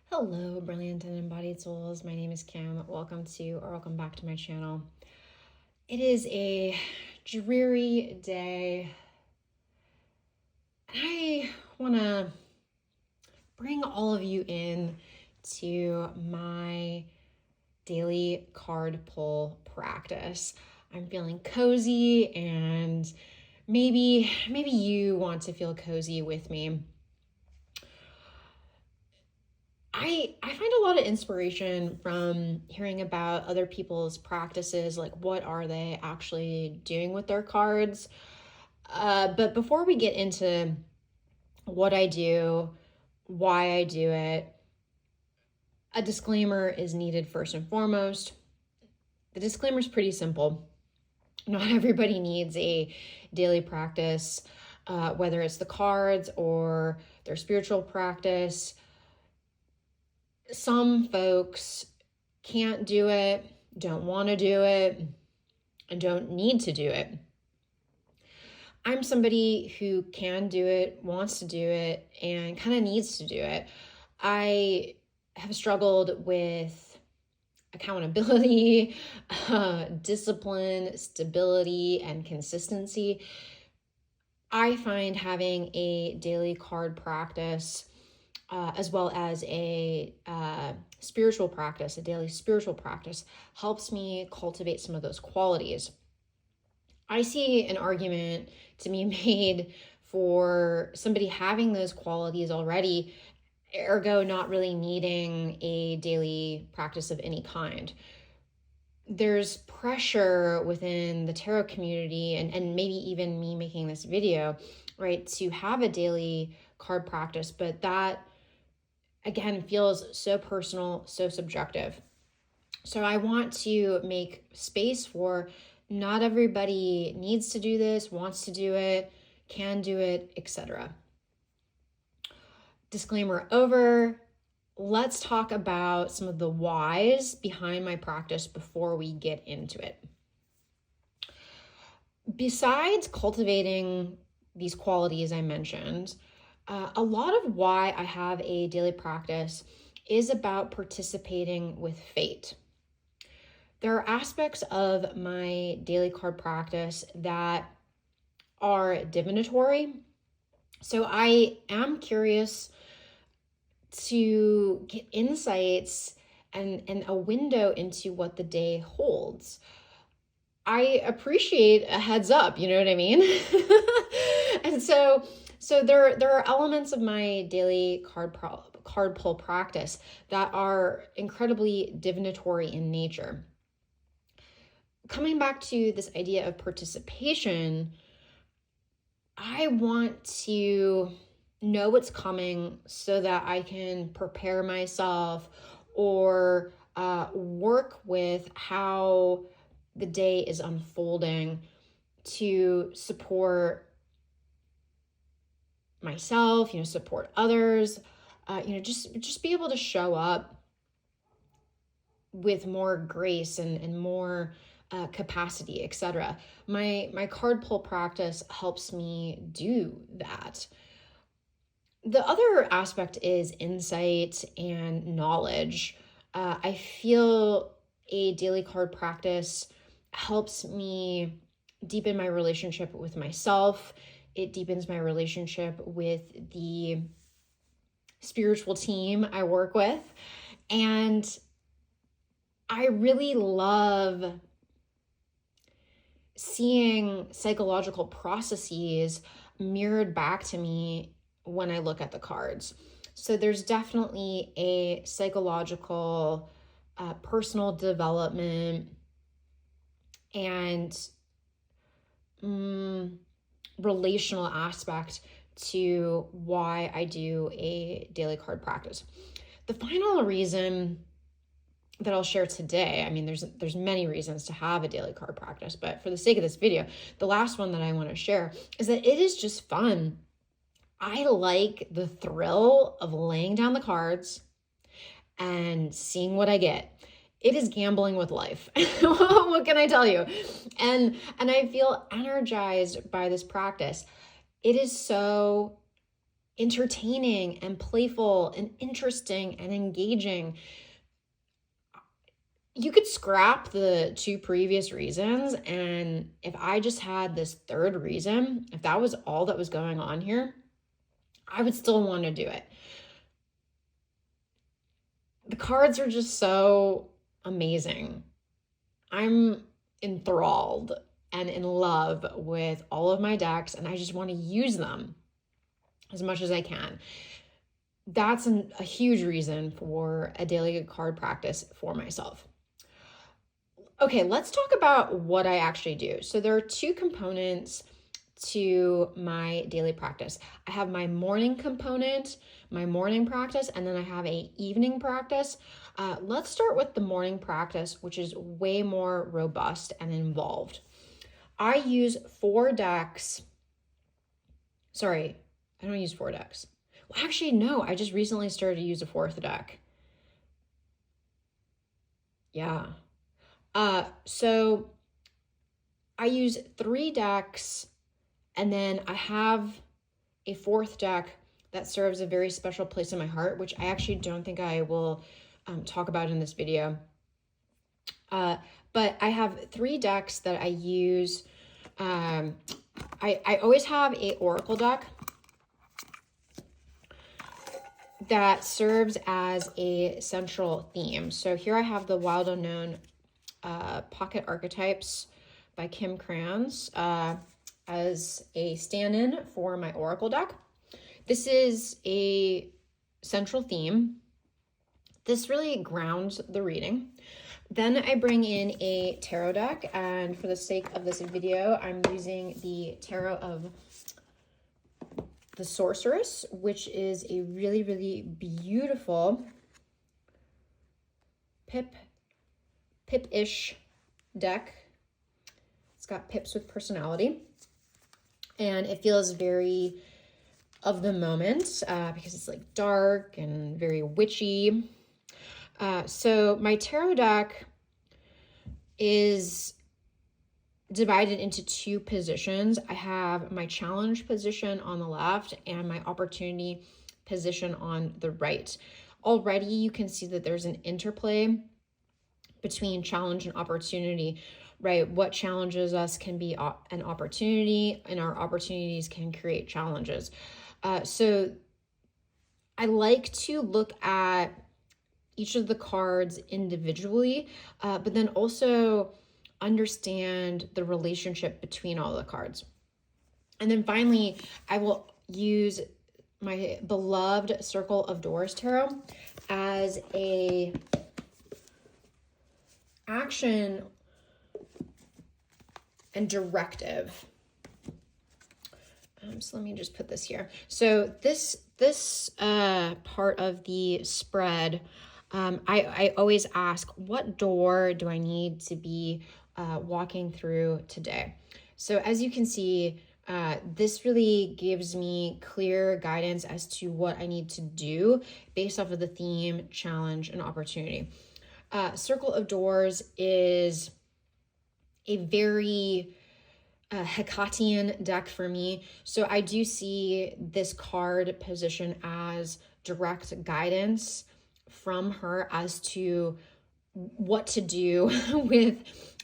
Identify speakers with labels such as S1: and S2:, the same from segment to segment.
S1: Hello, brilliant and embodied souls. My name is Kim. Welcome back to my channel. It is a dreary day. I want to bring all of you in to my daily card pull practice. I'm feeling cozy, and maybe you want to feel cozy with me. I find a lot of inspiration from hearing about other people's practices, like what are they actually doing with their cards. But before we get into what I do, why I do it, a disclaimer is needed first and foremost. The disclaimer is pretty simple. Not everybody needs a daily practice, whether it's the cards or their spiritual practice. Some folks can't do it, don't want to do it, and don't need to do it. I'm somebody who can do it, wants to do it, and kind of needs to do it. I have struggled with accountability, discipline, stability, and consistency. I find having a daily card practice as well as a spiritual practice, a daily spiritual practice, helps me cultivate some of those qualities. I see an argument to be made for somebody having those qualities already, ergo not really needing a daily practice of any kind. There's pressure within the tarot community and maybe even me making this video, right, to have a daily card practice, but that again feels so personal, so subjective. So I want to make space for not everybody needs to do this, wants to do it, can do it, etc. Disclaimer over. Let's talk about some of the whys behind my practice before we get into it. Besides cultivating these qualities I mentioned, a lot of why I have a daily practice is about participating with fate. There are aspects of my daily card practice that are divinatory. So I am curious to get insights and a window into what the day holds. I appreciate a heads up, you know what I mean? And so there are elements of my daily card pull practice that are incredibly divinatory in nature. Coming back to this idea of participation, I want to know what's coming so that I can prepare myself or work with how the day is unfolding to support myself, support others, just be able to show up with more grace and more capacity, etc. My card pull practice helps me do that. The other aspect is insight and knowledge. I feel a daily card practice helps me deepen my relationship with myself. It deepens my relationship with the spiritual team I work with. And I really love seeing psychological processes mirrored back to me when I look at the cards. So there's definitely a psychological, personal development and relational aspect to why I do a daily card practice. The final reason that I'll share today, I mean, there's many reasons to have a daily card practice, but for the sake of this video, the last one that I want to share is that it is just fun. I like the thrill of laying down the cards and seeing what I get. It is gambling with life. What can I tell you? And I feel energized by this practice. It is so entertaining and playful and interesting and engaging. You could scrap the 2 previous reasons, and if I just had this third reason, if that was all that was going on here, I would still want to do it. The cards are just so amazing. I'm enthralled and in love with all of my decks, and I just want to use them as much as I can. That's a huge reason for a daily card practice for myself. Okay, let's talk about what I actually do. So there are 2 components to my daily practice. I have my morning component, my morning practice, and then I have a evening practice. Let's start with the morning practice, which is way more robust and involved. I use 4 decks. Sorry, I don't use 4 decks. Well, actually, no, I just recently started to use a 4th deck. Yeah. So I use 3 decks, and then I have a 4th deck that serves a very special place in my heart, which I actually don't think I will talk about in this video. But I have 3 decks that I use. I always have a oracle deck that serves as a central theme. So here I have the Wild Unknown Pocket Archetypes by Kim Krans as a stand-in for my oracle deck. This is a central theme. This really grounds the reading. Then I bring in a tarot deck, and for the sake of this video, I'm using the tarot of the Sorceress, which is a really, really beautiful pip-ish deck. It's got pips with personality, and it feels very of the moment because it's like dark and very witchy. So my tarot deck is divided into 2 positions. I have my challenge position on the left and my opportunity position on the right. Already you can see that there's an interplay between challenge and opportunity, right? What challenges us can be an opportunity, and our opportunities can create challenges. So I like to look at each of the cards individually, but then also understand the relationship between all the cards. And then finally, I will use my beloved Circle of Doors tarot as a action and directive. So let me just put this here. So this part of the spread, I always ask, what door do I need to be walking through today? So as you can see, this really gives me clear guidance as to what I need to do based off of the theme, challenge, and opportunity. Circle of Doors is a very Hecatian deck for me. So I do see this card position as direct guidance from her as to what to do with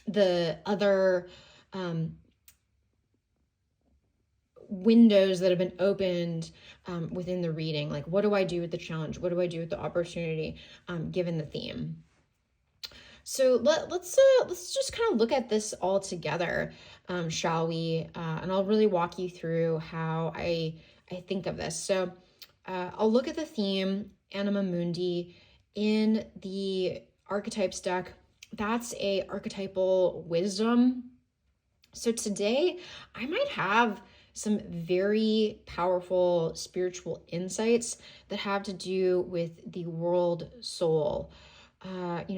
S1: the other windows that have been opened within the reading. Like, what do I do with the challenge? What do I do with the opportunity given the theme? So let's just kind of look at this all together, shall we? And I'll really walk you through how I think of this. So I'll look at the theme, Anima Mundi, in the archetypes deck. That's a archetypal wisdom. So today I might have some very powerful spiritual insights that have to do with the world soul.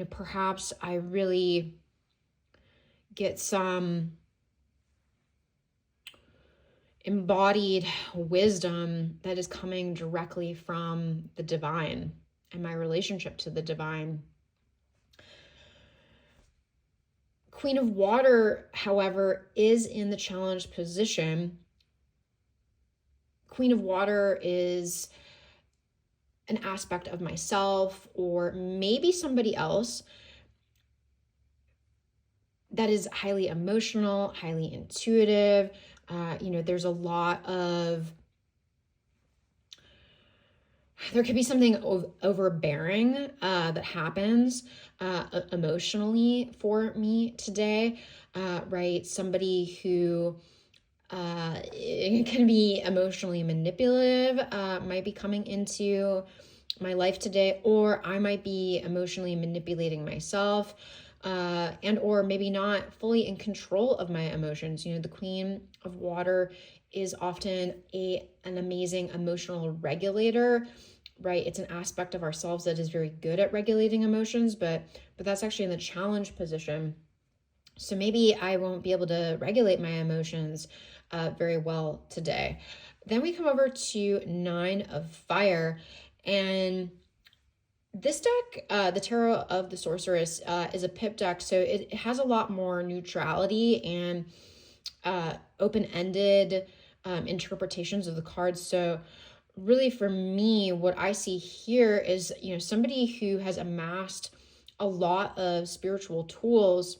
S1: Perhaps I really get some embodied wisdom that is coming directly from the divine and my relationship to the divine. Queen of Water, however, is in the challenged position. Queen of Water is an aspect of myself or maybe somebody else that is highly emotional, highly intuitive. There's a lot of, there could be something overbearing that happens emotionally for me today, right? Somebody who it can be emotionally manipulative might be coming into my life today, or I might be emotionally manipulating myself, and or maybe not fully in control of my emotions. The Queen of Water is often an amazing emotional regulator, right? It's an aspect of ourselves that is very good at regulating emotions, but that's actually in the challenge position. So maybe I won't be able to regulate my emotions very well today. Then we come over to 9 of Fire, and this deck, the Tarot of the Sorceress, is a pip deck, so it has a lot more neutrality and open-ended interpretations of the cards. So really for me, what I see here is, somebody who has amassed a lot of spiritual tools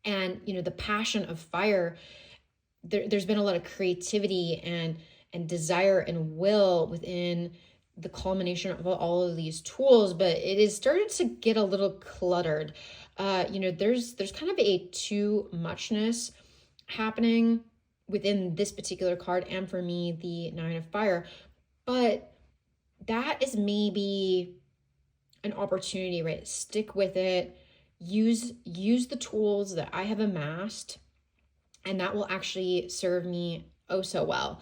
S1: and, the passion of fire. There's been a lot of creativity and desire and will within the culmination of all of these tools, but it is started to get a little cluttered. There's kind of a too muchness happening within this particular card, and for me, the 9 of Fire. But that is maybe an opportunity, right? Stick with it. Use the tools that I have amassed, and that will actually serve me oh so well.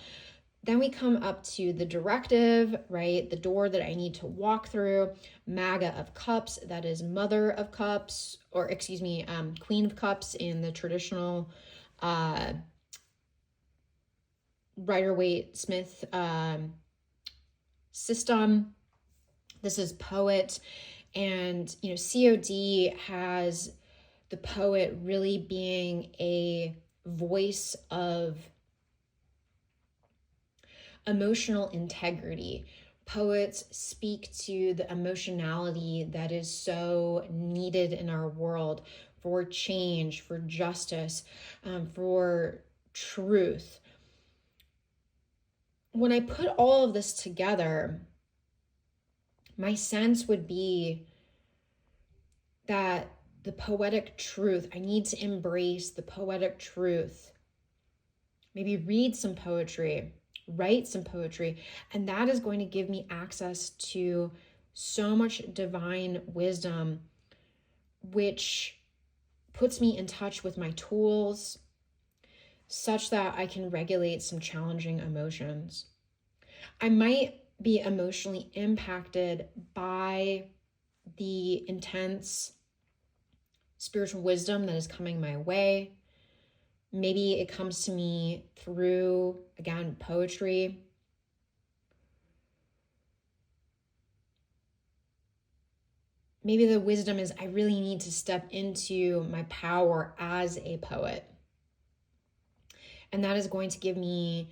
S1: Then we come up to the directive, right? The door that I need to walk through. Maga of Cups, that is Mother of Cups, or excuse me, Queen of Cups in the traditional Rider-Waite-Smith system. This is Poet, and COD has the poet really being a voice of emotional integrity. Poets speak to the emotionality that is so needed in our world for change, for justice, for truth. When I put all of this together, my sense would be that the poetic truth, I need to embrace the poetic truth. Maybe read some poetry, write some poetry, and that is going to give me access to so much divine wisdom, which puts me in touch with my tools such that I can regulate some challenging emotions. I might be emotionally impacted by the intense spiritual wisdom that is coming my way. Maybe it comes to me through, again, poetry. Maybe the wisdom is I really need to step into my power as a poet. And that is going to give me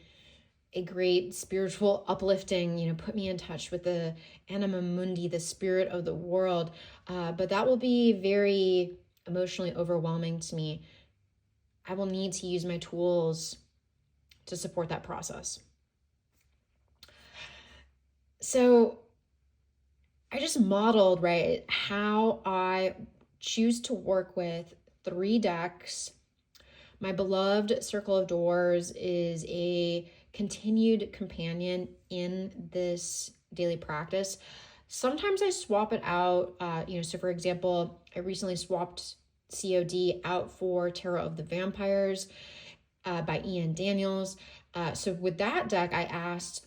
S1: a great spiritual uplifting, put me in touch with the anima mundi, the spirit of the world. But that will be very emotionally overwhelming to me. I will need to use my tools to support that process. So I just modeled, right, how I choose to work with 3 decks. My beloved Circle of Doors is a continued companion in this daily practice. Sometimes I swap it out. So for example, I recently swapped COD out for Tarot of the Vampires by Ian Daniels. So with that deck, I asked,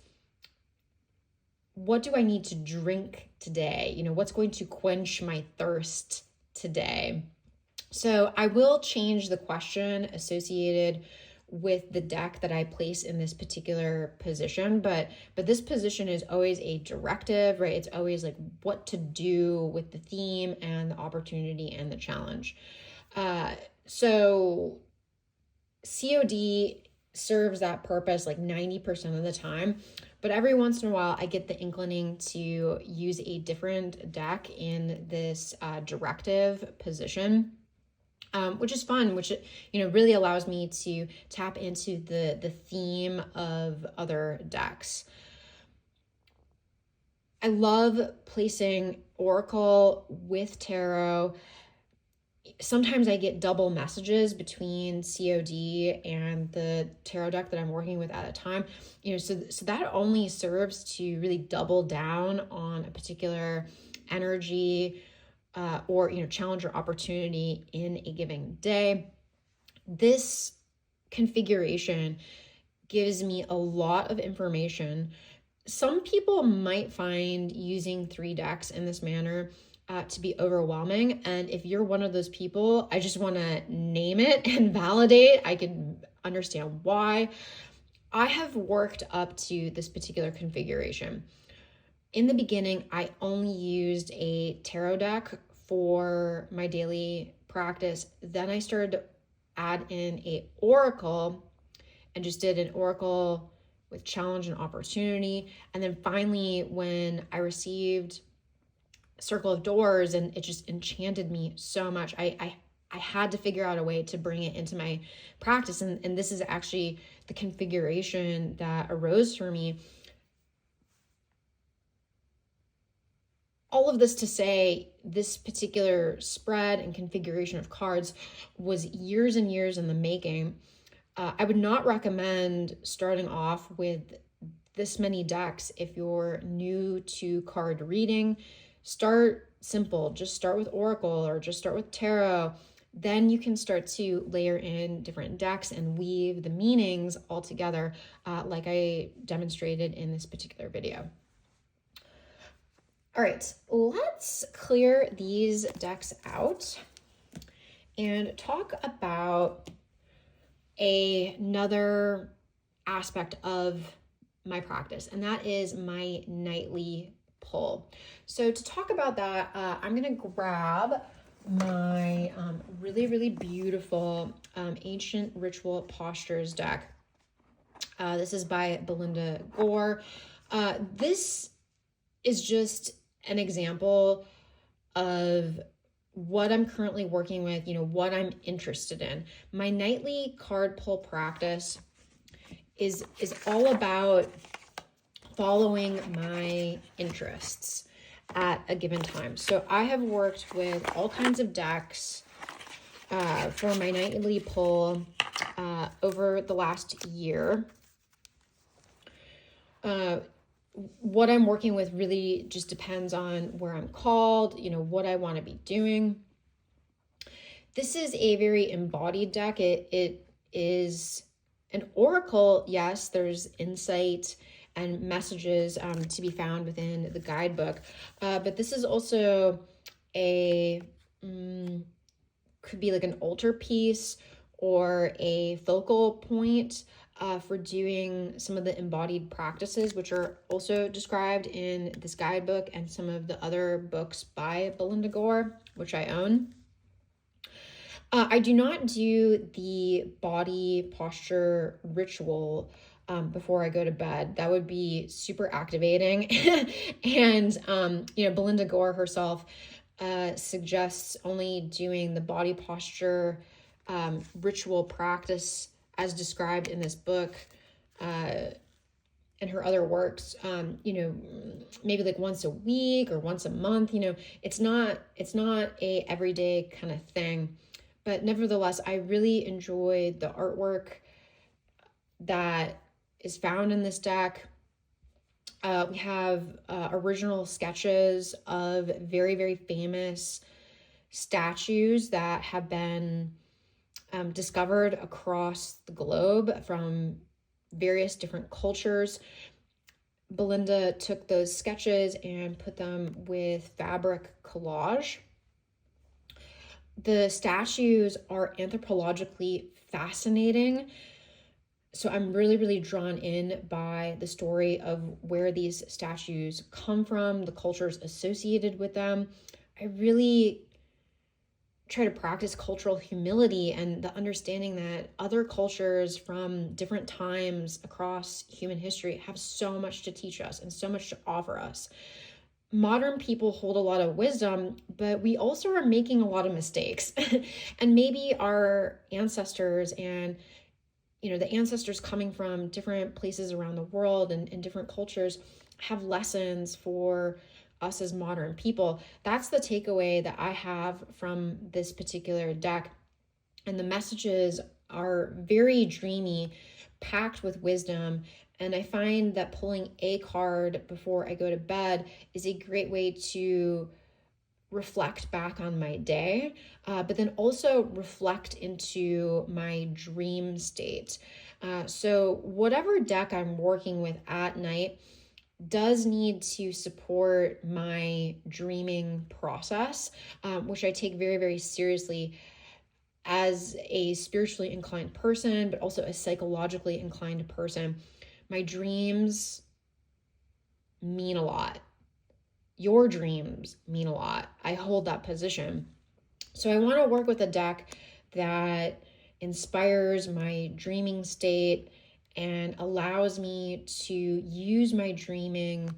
S1: what do I need to drink today? What's going to quench my thirst today? So I will change the question associated with the deck that I place in this particular position, but this position is always a directive, right? It's always like what to do with the theme and the opportunity and the challenge. So COD serves that purpose like 90% of the time. But every once in a while, I get the inclining to use a different deck in this directive position, which is fun, which, really allows me to tap into the theme of other decks. I love placing Oracle with Tarot. Sometimes I get double messages between COD and the tarot deck that I'm working with at a time. So that only serves to really double down on a particular energy or challenge or opportunity in a given day. This configuration gives me a lot of information. Some people might find using 3 decks in this manner to be overwhelming. And if you're one of those people, I just want to name it and validate. I can understand why. I have worked up to this particular configuration. In the beginning, I only used a tarot deck for my daily practice. Then I started to add in a oracle and just did an oracle with challenge and opportunity. And then finally, when I received Circle of Doors and it just enchanted me so much, I had to figure out a way to bring it into my practice. And this is actually the configuration that arose for me. All of this to say, this particular spread and configuration of cards was years and years in the making. I would not recommend starting off with this many decks if you're new to card reading. Start simple, just start with Oracle or just start with Tarot. Then you can start to layer in different decks and weave the meanings all together, like I demonstrated in this particular video. All right, let's clear these decks out and talk about another aspect of my practice, and that is my nightly pull. So to talk about that, I'm gonna grab my really beautiful Ancient Ritual Postures deck. This is by Belinda Gore. This is just an example of what I'm currently working with, what I'm interested in. My nightly card pull practice is all about following my interests at a given time. So I have worked with all kinds of decks for my nightly pull over the last year. What I'm working with really just depends on where I'm called, what I want to be doing. This is a very embodied deck. It is an oracle. Yes, there's insight and messages to be found within the guidebook. But this is also could be like an altarpiece or a focal point for doing some of the embodied practices, which are also described in this guidebook and some of the other books by Belinda Gore, which I own. I do not do the body posture ritual before I go to bed. That would be super activating. And, Belinda Gore herself suggests only doing the body posture ritual practice as described in this book and her other works, maybe like once a week or once a month. It's not a everyday kind of thing. But nevertheless, I really enjoyed the artwork that is found in this deck. We have original sketches of very, very famous statues that have been discovered across the globe from various different cultures. Belinda took those sketches and put them with fabric collage. The statues are anthropologically fascinating. So I'm really, really drawn in by the story of where these statues come from, the cultures associated with them. I really try to practice cultural humility and the understanding that other cultures from different times across human history have so much to teach us and so much to offer us. Modern people hold a lot of wisdom, but we also are making a lot of mistakes. And maybe our ancestors and the ancestors coming from different places around the world and different cultures have lessons for us as modern people. That's the takeaway that I have from this particular deck. And the messages are very dreamy, packed with wisdom. And I find that pulling a card before I go to bed is a great way to reflect back on my day, but then also reflect into my dream state. So whatever deck I'm working with at night does need to support my dreaming process, which I take very, very seriously as a spiritually inclined person, but also a psychologically inclined person. My dreams mean a lot. Your dreams mean a lot. I hold that position. So I want to work with a deck that inspires my dreaming state and allows me to use my dreaming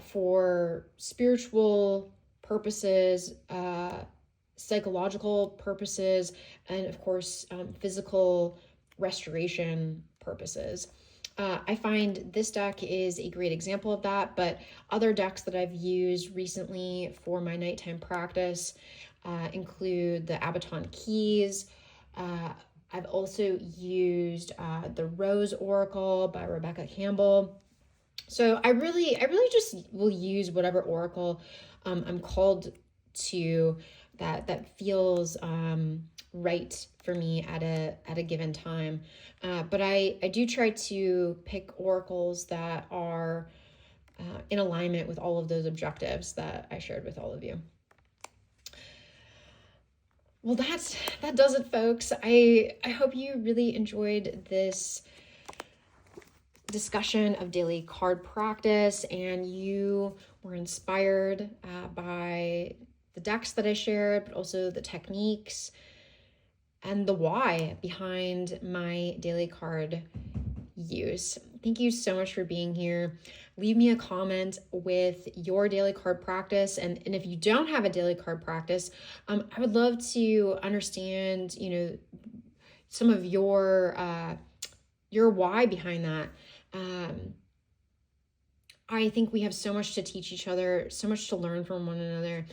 S1: for spiritual purposes, psychological purposes, and of course, physical restoration purposes. I find this deck is a great example of that, but other decks that I've used recently for my nighttime practice include the Abaton Keys. I've also used the Rose Oracle by Rebecca Campbell. So I really just will use whatever oracle I'm called to that feels right for me at a given time. But I do try to pick oracles that are in alignment with all of those objectives that I shared with all of you. Well, that does it, folks. I hope you really enjoyed this discussion of daily card practice and you were inspired by the decks that I shared, but also the techniques and the why behind my daily card use. Thank you so much for being here. Leave me a comment with your daily card practice. And if you don't have a daily card practice, I would love to understand, some of your why behind that. I think we have so much to teach each other, so much to learn from one another.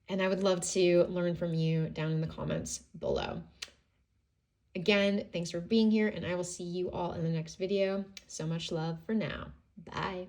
S1: And I would love to learn from you down in the comments below. Again, thanks for being here, and I will see you all in the next video. So much love for now. Bye.